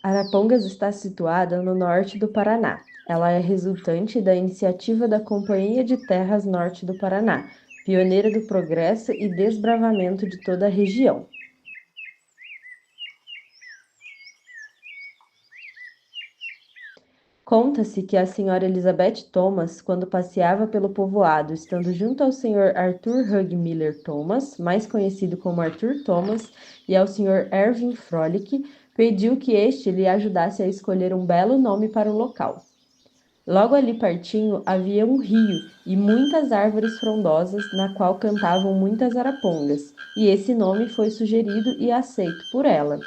Arapongas está situada no norte do Paraná. Ela é resultante da iniciativa da Companhia de Terras Norte do Paraná, pioneira do progresso e desbravamento de toda a região. Conta-se que a senhora Elizabeth Thomas, quando passeava pelo povoado, estando junto ao senhor Arthur Hugh Miller Thomas, mais conhecido como Arthur Thomas, e ao senhor Ervin Frolic, pediu que este lhe ajudasse a escolher um belo nome para o local. Logo ali pertinho havia um rio e muitas árvores frondosas, na qual cantavam muitas arapongas, e esse nome foi sugerido e aceito por ela.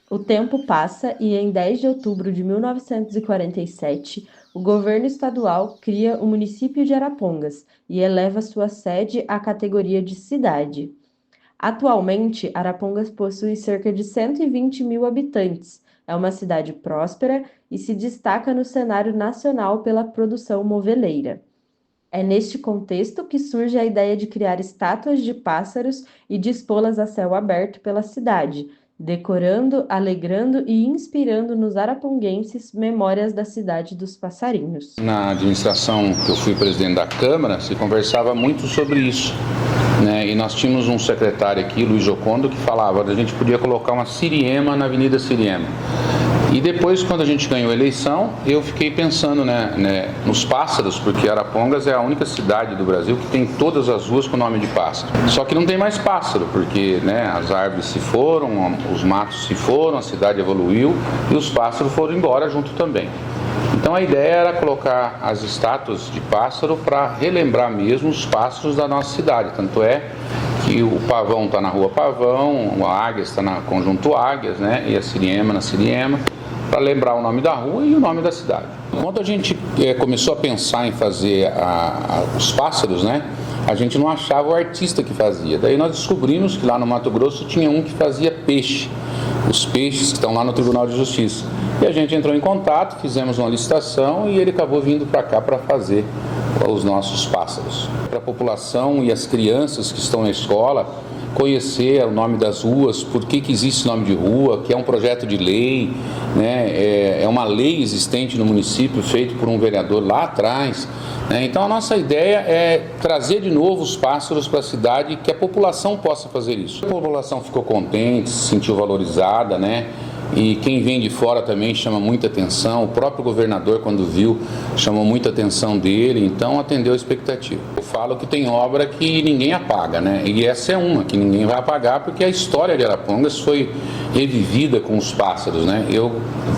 O tempo passa e em 10 de outubro de 1947, o governo estadual cria o município de Arapongas e eleva sua sede à categoria de cidade. Atualmente, Arapongas possui cerca de 120 mil habitantes. É uma cidade próspera e se destaca no cenário nacional pela produção moveleira. É neste contexto que surge a ideia de criar estátuas de pássaros e dispô-las a céu aberto pela cidade, decorando, alegrando e inspirando nos araponguenses memórias da cidade dos passarinhos. Na administração que eu fui presidente da Câmara, se conversava muito sobre isso, né? E nós tínhamos um secretário aqui, Luiz Jocondo, que falava que a gente podia colocar uma siriema na Avenida Siriema. E depois, quando a gente ganhou a eleição, eu fiquei pensando nos pássaros, porque Arapongas é a única cidade do Brasil que tem todas as ruas com nome de pássaro. Só que não tem mais pássaro, porque as árvores se foram, os matos se foram, a cidade evoluiu e os pássaros foram embora junto também. Então a ideia era colocar as estátuas de pássaro para relembrar mesmo os pássaros da nossa cidade. Tanto é que o pavão está na Rua Pavão, a águia está na Conjunto Águias, né? E a siriema na Siriema, para lembrar o nome da rua e o nome da cidade. Quando a gente começou a pensar em fazer os pássaros, né? A gente não achava o artista que fazia. Daí nós descobrimos que lá no Mato Grosso tinha um que fazia peixe, os peixes que estão lá no Tribunal de Justiça. E a gente entrou em contato, fizemos uma licitação e ele acabou vindo para cá para fazer os nossos pássaros. Para a população e as crianças que estão na escola conhecer o nome das ruas, por que existe nome de rua, que é um projeto de lei, né? É uma lei existente no município, feito por um vereador lá atrás. Né? Então a nossa ideia é trazer de novo os pássaros para a cidade e que a população possa fazer isso. A população ficou contente, se sentiu valorizada, né? E quem vem de fora também chama muita atenção. O próprio governador, quando viu, chamou muita atenção dele, então atendeu a expectativa. Eu falo que tem obra que ninguém apaga, né? E essa é uma que ninguém vai apagar, porque a história de Arapongas foi revivida com os pássaros, né? Eu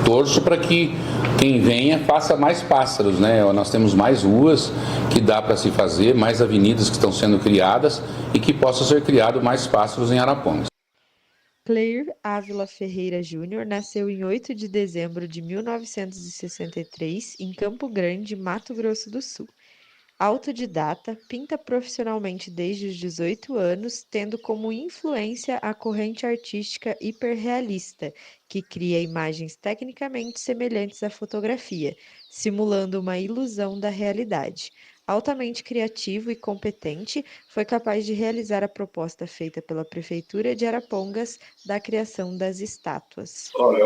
torço para que quem venha faça mais pássaros, né? Nós temos mais ruas que dá para se fazer, mais avenidas que estão sendo criadas e que possam ser criados mais pássaros em Arapongas. Cleir Ávila Ferreira Júnior nasceu em 8 de dezembro de 1963 em Campo Grande, Mato Grosso do Sul. Autodidata, pinta profissionalmente desde os 18 anos, tendo como influência a corrente artística hiperrealista, que cria imagens tecnicamente semelhantes à fotografia, simulando uma ilusão da realidade. Altamente criativo e competente, foi capaz de realizar a proposta feita pela Prefeitura de Arapongas da criação das estátuas. Olha,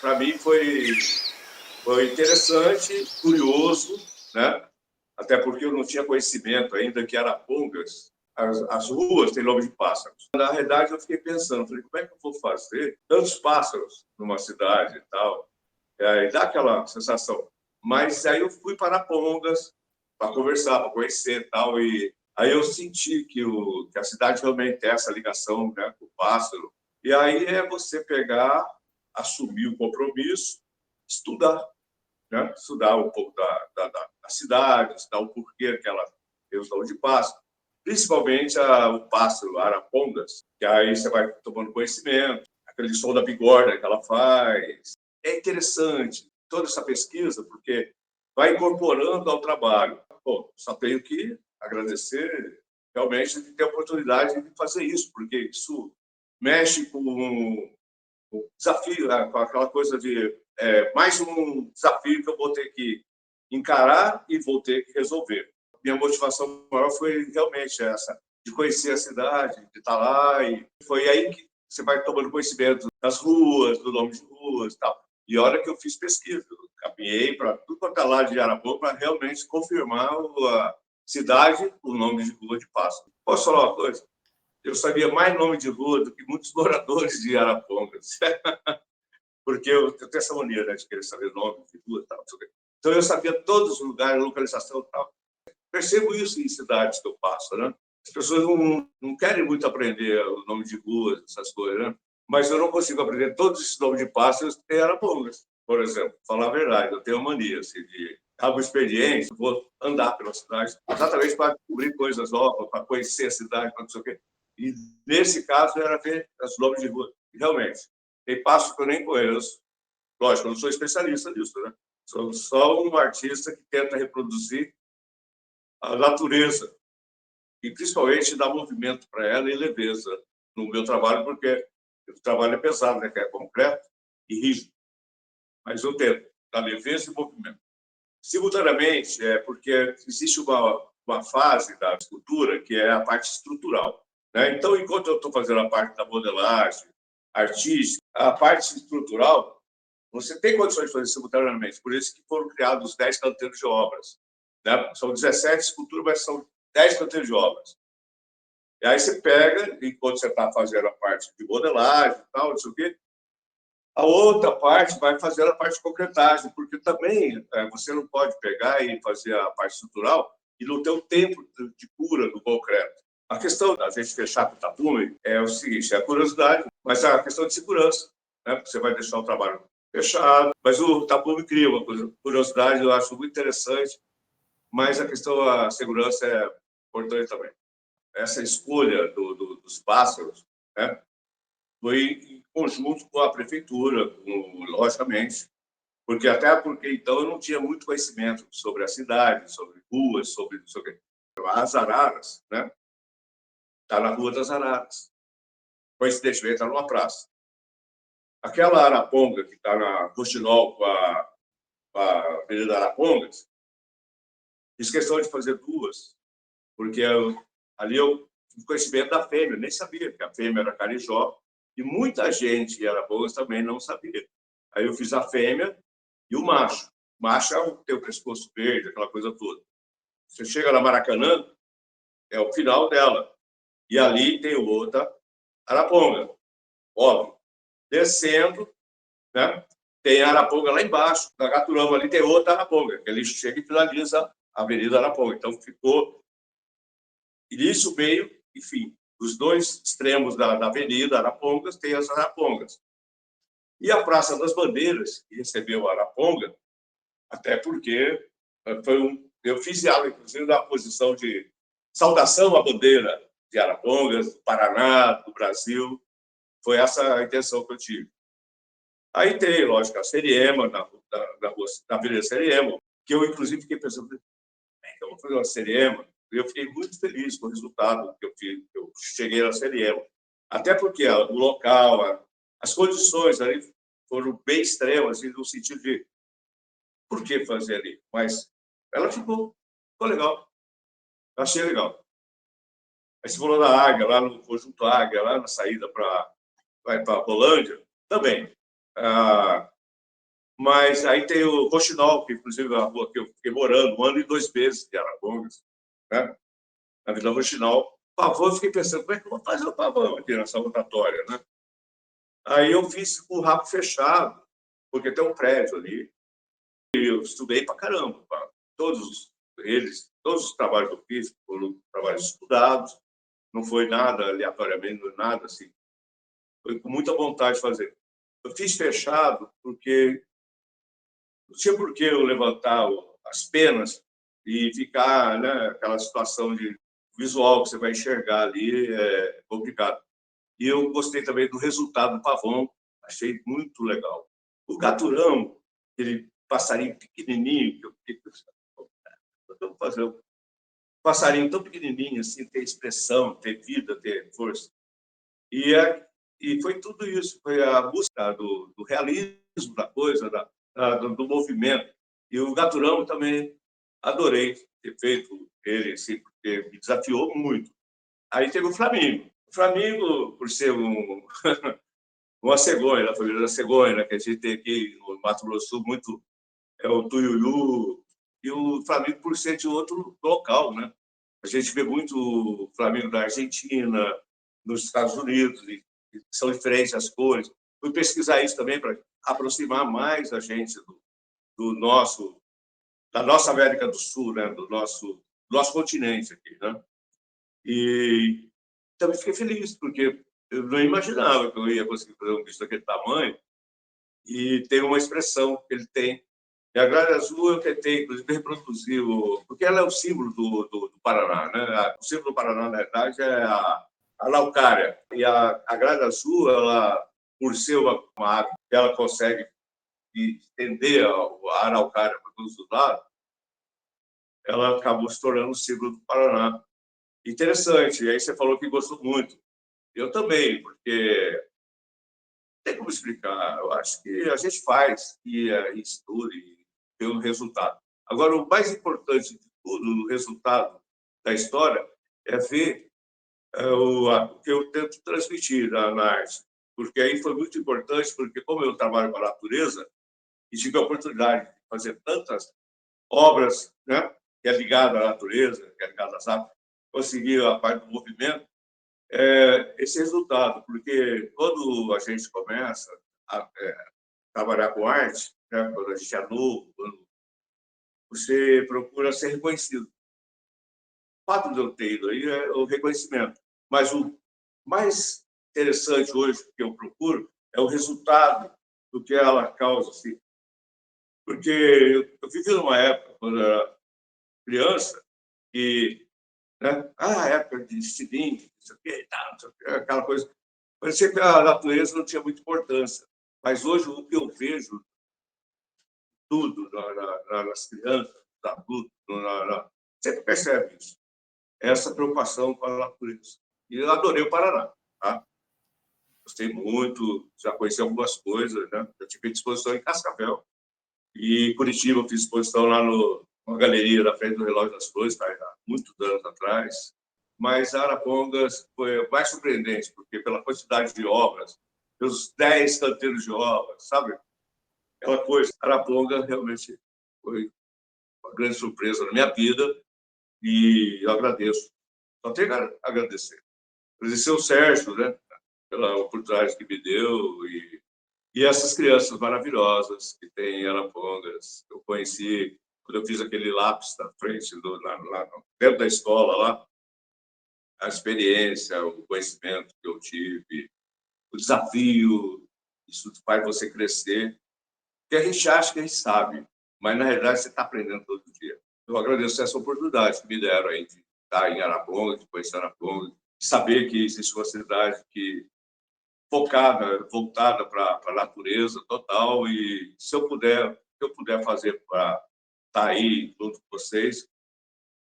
para mim foi interessante, curioso, né? Até porque eu não tinha conhecimento ainda que Arapongas, as ruas têm nome de pássaros. Na realidade, eu fiquei pensando, falei, como é que eu vou fazer tantos pássaros numa cidade e tal? E dá aquela sensação. Mas aí eu fui para Arapongas para conversar, para conhecer e tal, e aí eu senti que a cidade realmente tem essa ligação, né, com o pássaro. E aí é você pegar, assumir o compromisso, estudar, né? Estudar um pouco da cidade, estudar o porquê que ela tem os nomes de pássaro, principalmente o pássaro, Arapongas, que aí você vai tomando conhecimento, aquele som da bigorna que ela faz. É interessante toda essa pesquisa, porque vai incorporando ao trabalho. Pô, só tenho que agradecer realmente de ter a oportunidade de fazer isso, porque isso mexe com o desafio, né? Com aquela coisa de mais um desafio que eu vou ter que encarar e vou ter que resolver. Minha motivação maior foi realmente essa, de conhecer a cidade, de estar lá, e foi aí que você vai tomando conhecimento das ruas, do nome de ruas e tal. E olha que eu fiz pesquisa, eu caminhei para tudo quanto é lado de Arapongas para realmente confirmar a cidade, o nome de rua de Passo. Posso falar uma coisa? Eu sabia mais nome de rua do que muitos moradores de Arapongas. Porque eu tenho essa mania, né, de querer saber nome de rua e tal. Então eu sabia todos os lugares, localização e tal. Percebo isso em cidades que eu passo, né? As pessoas não querem muito aprender o nome de ruas, essas coisas, né? Mas eu não consigo aprender todos esses nomes de pássaros em Arapongas, por exemplo. Falar a verdade, eu tenho uma mania assim, de algo experiente, vou andar pela cidade, exatamente para descobrir coisas novas, para conhecer a cidade, para não sei o quê. E nesse caso era ver os nomes de rua. E, realmente, tem passos que eu nem conheço. Lógico, eu não sou especialista nisso, né? Sou só um artista que tenta reproduzir a natureza e principalmente dar movimento para ela e leveza no meu trabalho, porque o trabalho é pesado, né? Que é concreto e rígido, mas eu tento dar leveza e movimento. Simultaneamente, porque existe uma fase da escultura que é a parte estrutural, né? Então, enquanto eu estou fazendo a parte da modelagem artística, a parte estrutural, você tem condições de fazer simultaneamente. Por isso que foram criados os 10 canteiros de obras, né? São 17 esculturas, mas são 10 canteiros de obras. E aí você pega, enquanto você está fazendo a parte de modelagem e tal, não sei o quê, a outra parte vai fazer a parte de concretagem, porque também você não pode pegar e fazer a parte estrutural e não ter o tempo de cura do concreto. A questão da gente fechar com o tapume é o seguinte, é a curiosidade, mas é a questão de segurança, né? Você vai deixar o trabalho fechado, mas o tapume cria uma curiosidade, eu acho muito interessante, mas a questão da segurança é importante também. Essa escolha dos pássaros, né, foi em conjunto com a prefeitura, logicamente, porque então eu não tinha muito conhecimento sobre a cidade, sobre ruas, sobre as araras, né? Está na Rua das Araras. Coincidentemente, está numa praça. Aquela araponga que está na Rochinol com a Avenida Arapongas, fiz questão de fazer duas, porque ali eu tive conhecimento da fêmea, nem sabia que a fêmea era carijó, e muita gente em Arapongas também não sabia. Aí eu fiz a fêmea e o macho. O macho tem o pescoço verde, aquela coisa toda. Você chega na Maracanã, é o final dela. E ali tem outra araponga, óbvio. Descendo, né, tem a araponga lá embaixo. Na Gaturama ali tem outra araponga, que ele chega e finaliza a Avenida Araponga. Então ficou início, meio e fim. Os dois extremos da Avenida Arapongas tem as arapongas. E a Praça das Bandeiras, que recebeu a araponga, até porque eu fiz ela, inclusive, na posição de saudação à bandeira de Arapongas, do Paraná, do Brasil. Foi essa a intenção que eu tive. Aí tem, lógico, a Seriema, na Avenida Seriema, que eu, inclusive, fiquei pensando, eu vou fazer uma Seriema. E eu fiquei muito feliz com o resultado que eu fiz. Eu cheguei na Seriema. Até porque o local, as condições ali foram bem extremas, no sentido de por que fazer ali? Mas ela ficou legal. Eu achei legal. Aí você falou da Águia, lá no Conjunto Águia, lá na saída para Rolândia, também. Mas aí tem o Roxinol, que inclusive é a rua que eu fiquei morando 1 ano e 2 meses de Arapongas, né? Na Vila Roxinol. Pavão, eu fiquei pensando, como é que eu vou fazer o pavão aqui nessa rotatória, né? Aí eu fiz com o rabo fechado, porque tem um prédio ali. E eu estudei pra caramba. Todos os trabalhos que eu fiz foram trabalhos estudados, não foi nada aleatoriamente, nada assim. Foi com muita vontade de fazer. Eu fiz fechado porque não tinha por que eu levantar as penas e ficar, né, aquela situação de visual que você vai enxergar ali é complicado. E eu gostei também do resultado do pavão, achei muito legal. O gaturão, aquele passarinho pequenininho, que eu fiquei pensando, vamos fazer um passarinho tão pequenininho assim, ter expressão, ter vida, ter força. E foi tudo isso, foi a busca do realismo da coisa, do movimento. E o gaturão também adorei ter feito ele, assim, porque me desafiou muito. Aí teve o Flamingo. O Flamengo, por ser uma cegonha, da família da cegonha, né, que a gente tem aqui no Mato Grosso do Sul, muito é o Tuiuiu, e o Flamengo por ser de outro local, né? A gente vê muito o Flamengo da Argentina, nos Estados Unidos, e são diferentes as cores. Fui pesquisar isso também para aproximar mais a gente do nosso, da nossa América do Sul, né? Do nosso continente aqui, né? E também fiquei feliz, porque eu não imaginava que eu ia conseguir fazer um bicho daquele tamanho e tem uma expressão que ele tem. E a grade azul eu tentei, inclusive, reproduzir, porque ela é o símbolo do Paraná, né? O símbolo do Paraná, na verdade, é a araucária. E a grade azul, ela, por ser uma árvore que ela consegue estender a araucária para todos os lados, ela acabou se tornando o símbolo do Paraná. Interessante. E aí você falou que gostou muito. Eu também, porque não tem como explicar. Eu acho que a gente faz e estuda e vê o resultado. Agora, o mais importante de tudo, o resultado da história, é ver o que eu tento transmitir na arte. Porque aí foi muito importante, porque como eu trabalho com a natureza e tive a oportunidade de fazer tantas obras, né, que é ligada à natureza, que é ligada às artes, consegui a parte do movimento, esse resultado, porque quando a gente começa a trabalhar com arte, né, quando a gente é novo, quando você procura ser reconhecido. O fato de eu ter ido aí é o reconhecimento, mas o mais interessante hoje que eu procuro é o resultado do que ela causa, assim. Porque eu vivi numa época, quando eu era criança, e né, época de estilingue, não sei o quê, não sei o quê, aquela coisa. Parecia que a natureza não tinha muita importância. Mas hoje o que eu vejo tudo nas crianças, nos adultos, sempre percebe isso. Essa preocupação com a natureza. E eu adorei o Paraná. Tá? Gostei muito, já conheci algumas coisas. Né? Eu tive exposição em Cascavel. E em Curitiba eu fiz exposição lá numa galeria na frente do Relógio das Flores, há muitos anos atrás. Mas Arapongas foi mais surpreendente, porque pela quantidade de obras, pelos 10 canteiros de obras, sabe? Aquela coisa. Arapongas realmente foi uma grande surpresa na minha vida e eu agradeço. Só tenho a agradecer. Agradecer o Sérgio, né? Pela oportunidade que me deu e essas crianças maravilhosas que tem em Arapongas. Eu conheci quando eu fiz aquele lápis na frente, dentro da escola lá, a experiência, o conhecimento que eu tive, o desafio, isso faz você crescer. Porque a gente acha que a gente sabe, mas na realidade você está aprendendo todo dia. Eu agradeço essa oportunidade que me deram aí de estar em Arapongas, de conhecer Arapongas, de saber que existe uma cidade que focada, voltada para a natureza total e se eu puder fazer para estar aí junto com vocês,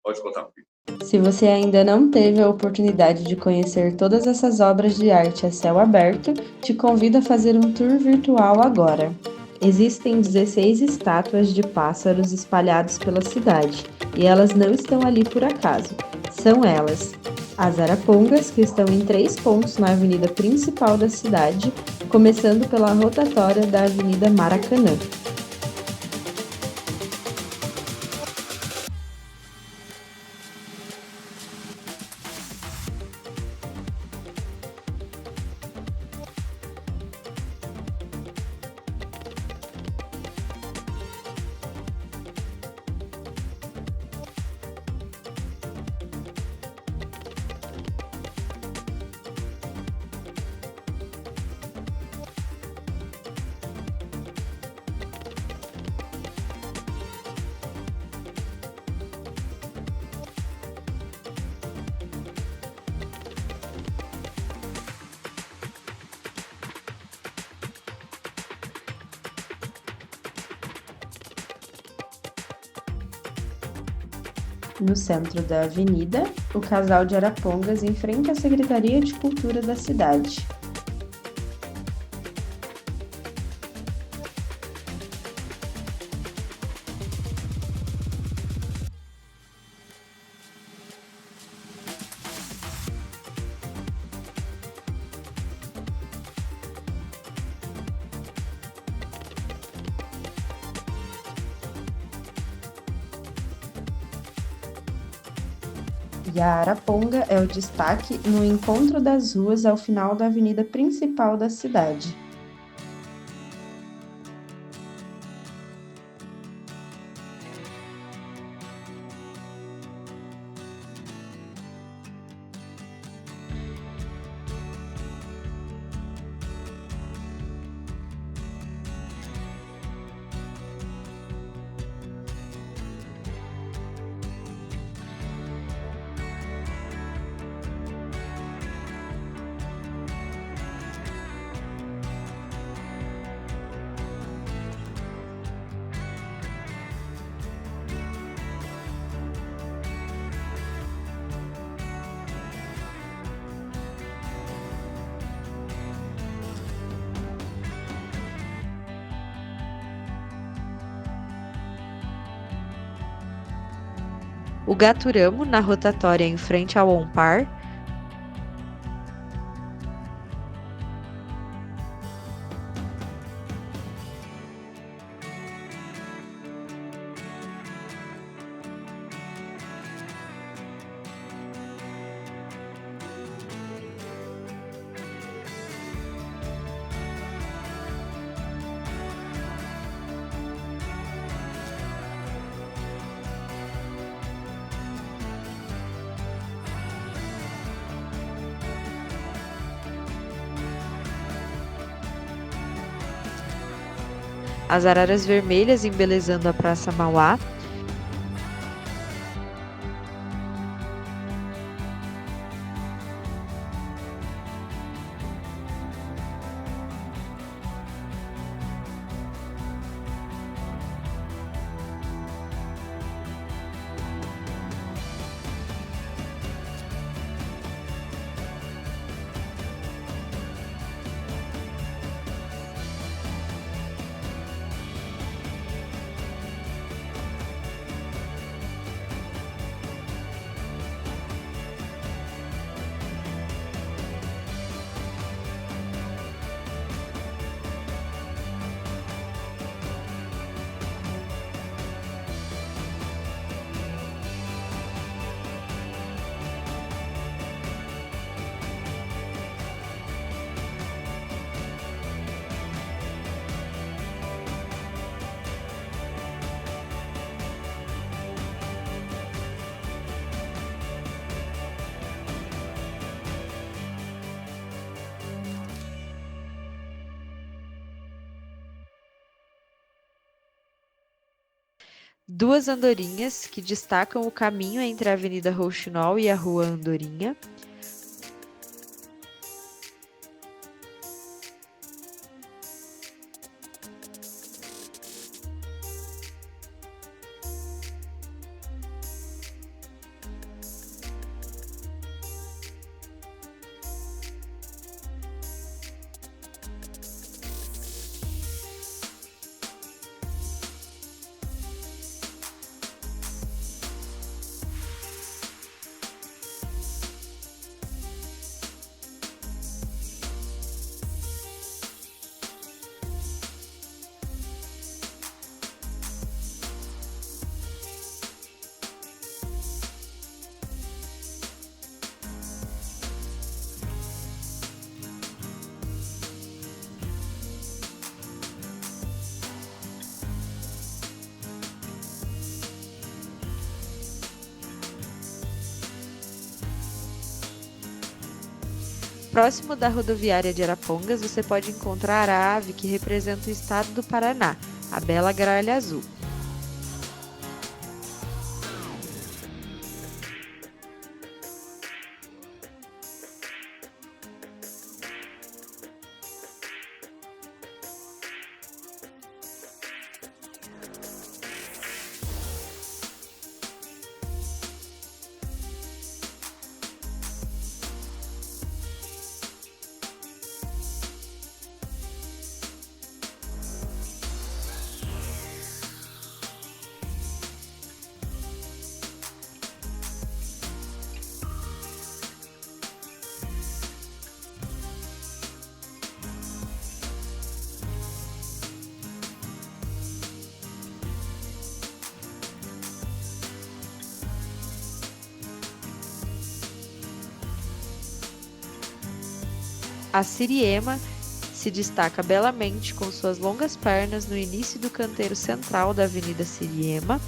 pode contar comigo. Se você ainda não teve a oportunidade de conhecer todas essas obras de arte a céu aberto, te convido a fazer um tour virtual agora. Existem 16 estátuas de pássaros espalhados pela cidade, e elas não estão ali por acaso. São elas: as arapongas, que estão em 3 pontos na avenida principal da cidade, começando pela rotatória da Avenida Maracanã. No centro da avenida, o casal de Arapongas enfrenta a Secretaria de Cultura da cidade. E a araponga é o destaque no encontro das ruas ao final da avenida principal da cidade. O Gaturamo, na rotatória em frente ao Ompar, as araras vermelhas embelezando a Praça Mauá, duas andorinhas que destacam o caminho entre a Avenida Rouxinol e a Rua Andorinha, Próximo da rodoviária de Arapongas, você pode encontrar a ave que representa o estado do Paraná, a bela gralha azul. A siriema se destaca belamente com suas longas pernas no início do canteiro central da Avenida Siriema.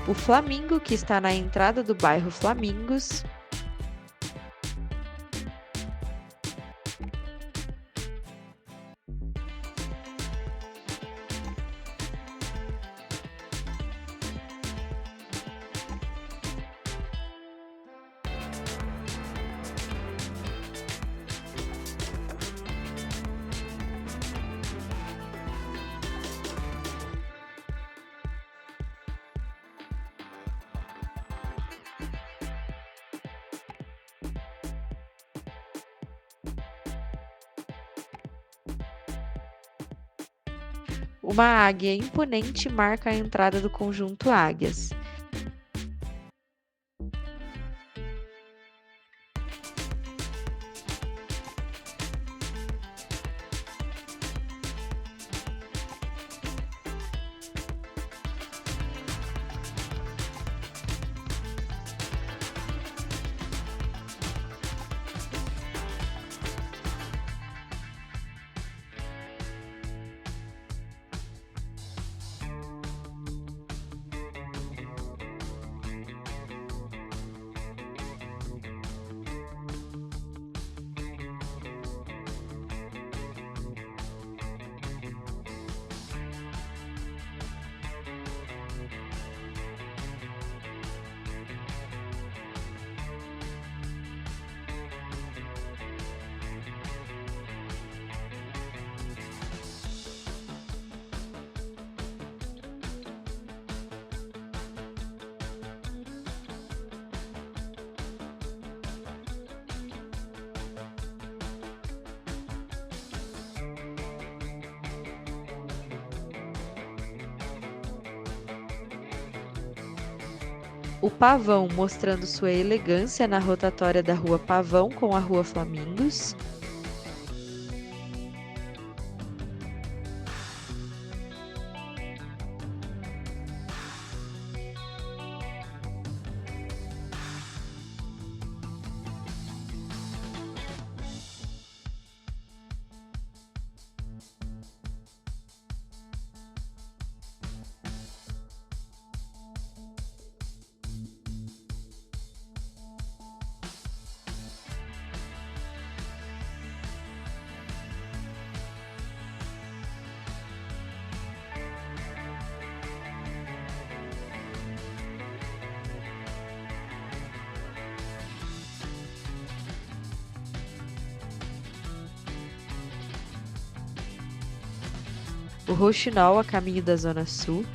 O Flamingo, que está na entrada do bairro Flamingos. Uma águia imponente marca a entrada do conjunto Águias. O Pavão, mostrando sua elegância na rotatória da Rua Pavão com a Rua Flamingos. O Rouxinol, a caminho da Zona Sul.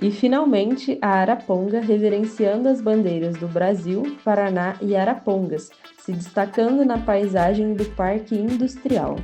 E, finalmente, a Araponga, reverenciando as bandeiras do Brasil, Paraná e Arapongas, se destacando na paisagem do Parque Industrial.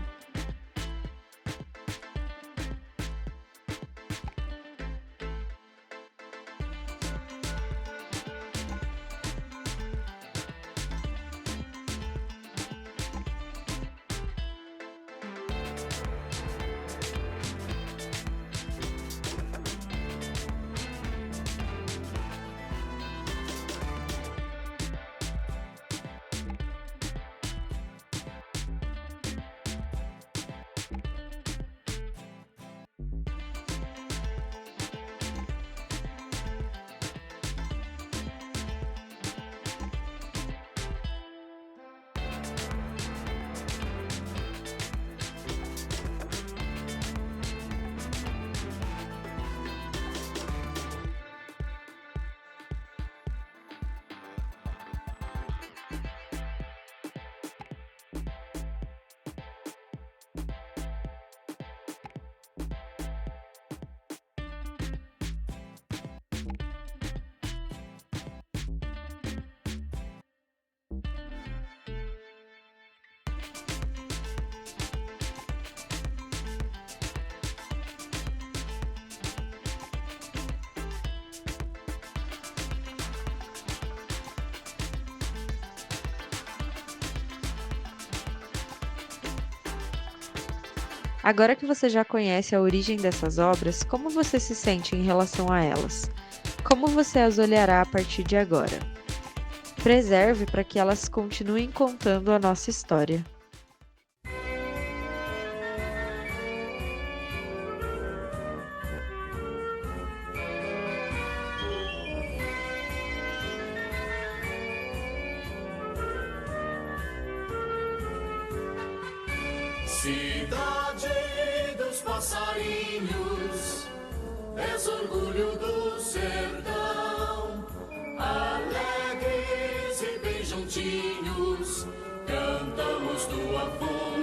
Agora que você já conhece a origem dessas obras, como você se sente em relação a elas? Como você as olhará a partir de agora? Preserve para que elas continuem contando a nossa história. Cidade dos passarinhos, és orgulho do sertão. Alegres e bem juntinhos, cantamos tua voz.